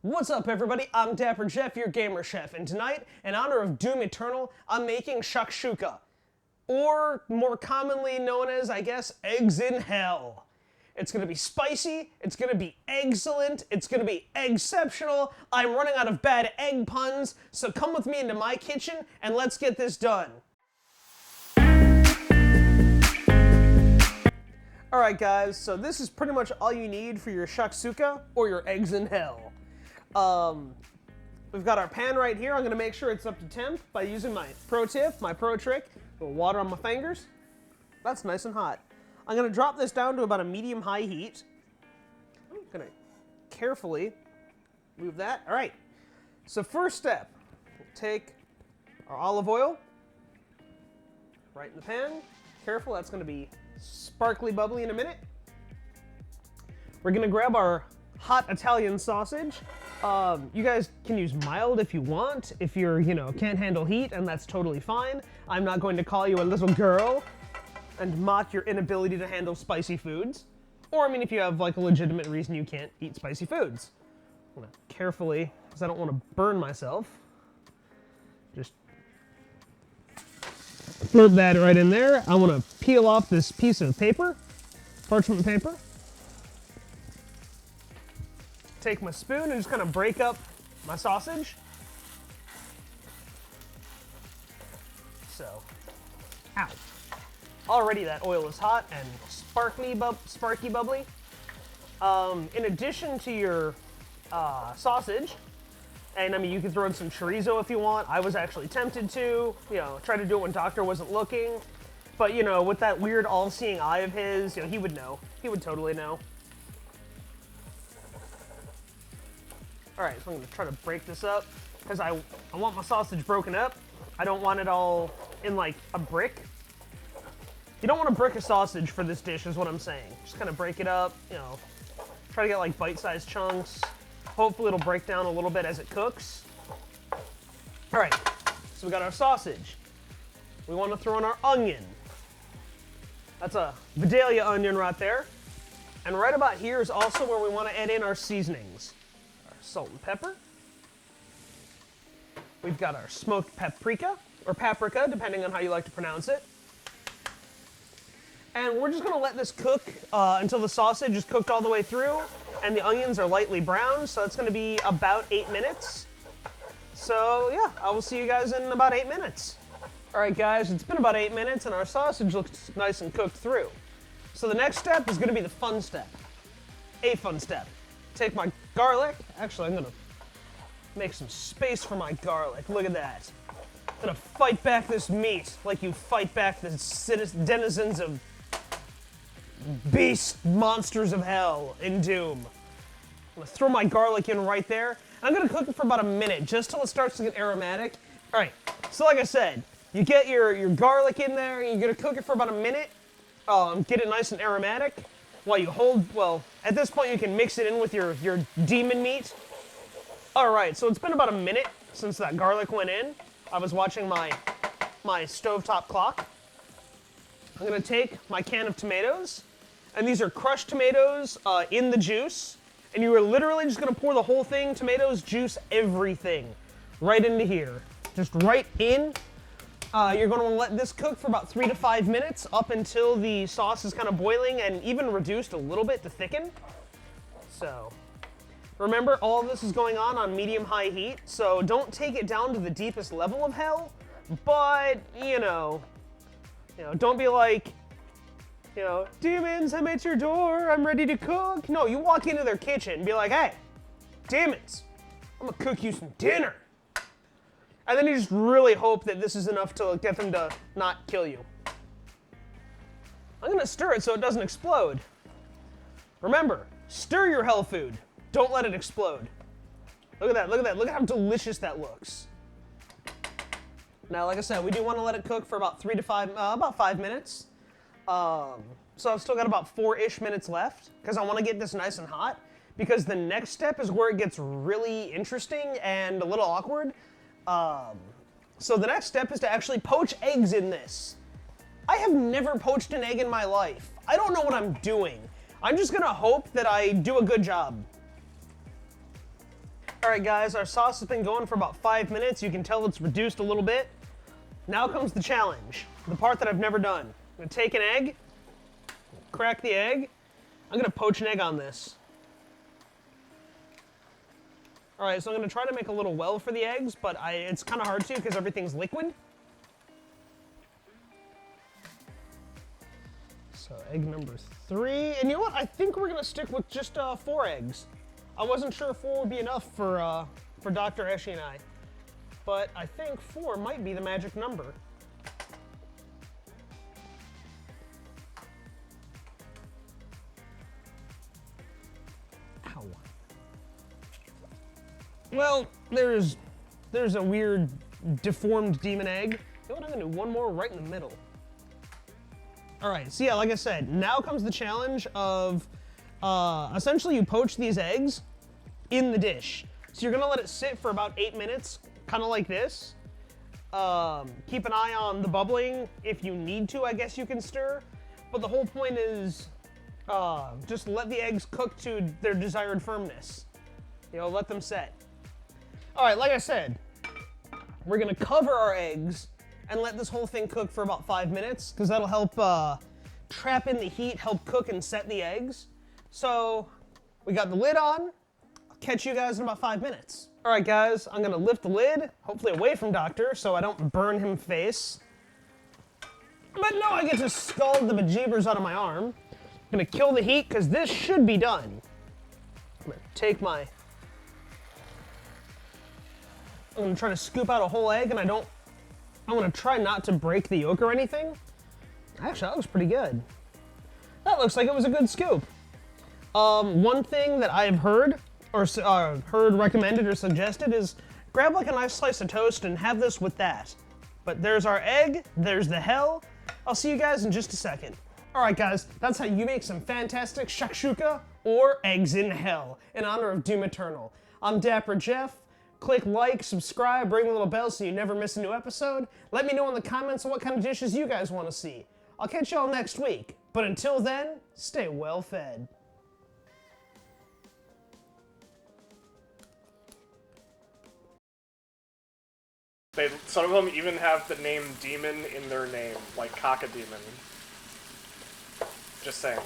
What's up, everybody? I'm Dapper Jeff, your gamer chef, and tonight, in honor of Doom Eternal, I'm making shakshuka, or more commonly known as, I guess, eggs in hell. It's gonna be spicy, it's gonna be excellent, it's gonna be exceptional. I'm running out of bad egg puns, so come with me into my kitchen and let's get this done. Alright guys, so this is pretty much all you need for your shakshuka, or your eggs in hell. We've got our pan right here. I'm gonna make sure it's up to temp by using my pro tip, my pro trick. A little water on my fingers. That's nice and hot. I'm gonna drop this down to about a medium-high heat. I'm gonna carefully move that. All right, so first step, we'll take our olive oil right in the pan. Careful, that's gonna be sparkly bubbly in a minute. We're gonna grab our hot Italian sausage. You guys can use mild if you want, if you're, can't handle heat, and that's totally fine. I'm not going to call you a little girl and mock your inability to handle spicy foods. Or, if you have, like, a legitimate reason you can't eat spicy foods. I'm gonna carefully, because I don't want to burn myself, just slurp that right in there. I want to peel off this piece of paper, parchment paper. Take my spoon and just kind of break up my sausage. So, ow. Already that oil is hot and sparky bubbly. In addition to your sausage, and you can throw in some chorizo if you want. I was actually tempted to, try to do it when Doctor wasn't looking. But, with that weird all-seeing eye of his, he would know. He would totally know. Alright, so I'm going to try to break this up, because I want my sausage broken up. I don't want it all in, like, a brick. You don't want to brick a sausage for this dish, is what I'm saying. Just kind of break it up, try to get, like, bite-sized chunks. Hopefully it'll break down a little bit as it cooks. Alright, so we got our sausage. We want to throw in our onion. That's a Vidalia onion right there. And right about here is also where we want to add in our seasonings. Salt and pepper. We've got our smoked paprika, or paprika, depending on how you like to pronounce it. And we're just going to let this cook until the sausage is cooked all the way through, and the onions are lightly browned, so it's going to be about 8 minutes. So yeah, I will see you guys in about 8 minutes. Alright guys, it's been about 8 minutes, and our sausage looks nice and cooked through. So the next step is going to be the fun step. A fun step. Take my garlic. Actually, I'm gonna make some space for my garlic. Look at that. I'm gonna fight back this meat like you fight back the denizens of beast monsters of hell in Doom. I'm gonna throw my garlic in right there. And I'm gonna cook it for about a minute, just till it starts to get aromatic. All right, so like I said, you get your garlic in there, and you're gonna cook it for about a minute, get it nice and aromatic. While you at this point you can mix it in with your demon meat. Alright, so it's been about a minute since that garlic went in. I was watching my stovetop clock. I'm gonna take my can of tomatoes, and these are crushed tomatoes in the juice, and you are literally just gonna pour the whole thing, tomatoes, juice, everything, right into here. Just right in. You're going to let this cook for about 3 to 5 minutes up until the sauce is kind of boiling and even reduced a little bit to thicken. So, remember, all of this is going on medium-high heat, so don't take it down to the deepest level of hell, but, don't be like, demons, I'm at your door, I'm ready to cook. No, you walk into their kitchen and be like, hey, demons, I'm going to cook you some dinner. And then you just really hope that this is enough to get them to not kill you. I'm gonna stir it so it doesn't explode. Remember, stir your hell food. Don't let it explode. Look at that, look at that. Look at how delicious that looks. Now, like I said, we do want to let it cook for about 5 minutes. So I've still got about 4-ish minutes left, because I want to get this nice and hot, because the next step is where it gets really interesting and a little awkward. So the next step is to actually poach eggs in this. I have never poached an egg in my life. I don't know what I'm doing. I'm just gonna hope that I do a good job. All right, guys, our sauce has been going for about 5 minutes. You can tell it's reduced a little bit. Now comes the challenge, the part that I've never done. I'm gonna take an egg, crack the egg. I'm gonna poach an egg on this. All right, so I'm gonna try to make a little well for the eggs, but it's kind of hard to because everything's liquid. So egg number 3, and you know what? I think we're gonna stick with just 4 eggs. I wasn't sure if 4 would be enough for Dr. Eshi and I, but I think 4 might be the magic number. Ow. Well, there's a weird deformed demon egg. You know what? I'm gonna do one more right in the middle. All right, so yeah, like I said, now comes the challenge of essentially you poach these eggs in the dish. So you're gonna let it sit for about 8 minutes, kind of like this. Keep an eye on the bubbling. If you need to, I guess you can stir. But the whole point is just let the eggs cook to their desired firmness. You know, let them set. All right, like I said, we're gonna cover our eggs and let this whole thing cook for about 5 minutes, because that'll help trap in the heat, help cook and set the eggs. So we got the lid on. I'll catch you guys in about 5 minutes. All right, guys, I'm gonna lift the lid, hopefully away from Doctor, so I don't burn him face. But no, I get to scald the bejeebers out of my arm. I'm gonna kill the heat, because this should be done. I'm gonna take I'm gonna try to scoop out a whole egg, and I want to try not to break the yolk or anything. Actually, that looks pretty good. That looks like it was a good scoop. One thing that I've heard, or heard recommended or suggested is grab like a nice slice of toast and have this with that. But there's our egg, there's the hell. I'll see you guys in just a second. All right, guys, that's how you make some fantastic shakshuka or eggs in hell in honor of Doom Eternal. I'm Dapper Jeff. Click like, subscribe, ring the little bell so you never miss a new episode. Let me know in the comments what kind of dishes you guys want to see. I'll catch y'all next week. But until then, stay well fed. Some of them even have the name demon in their name, like Cockademon. Just saying.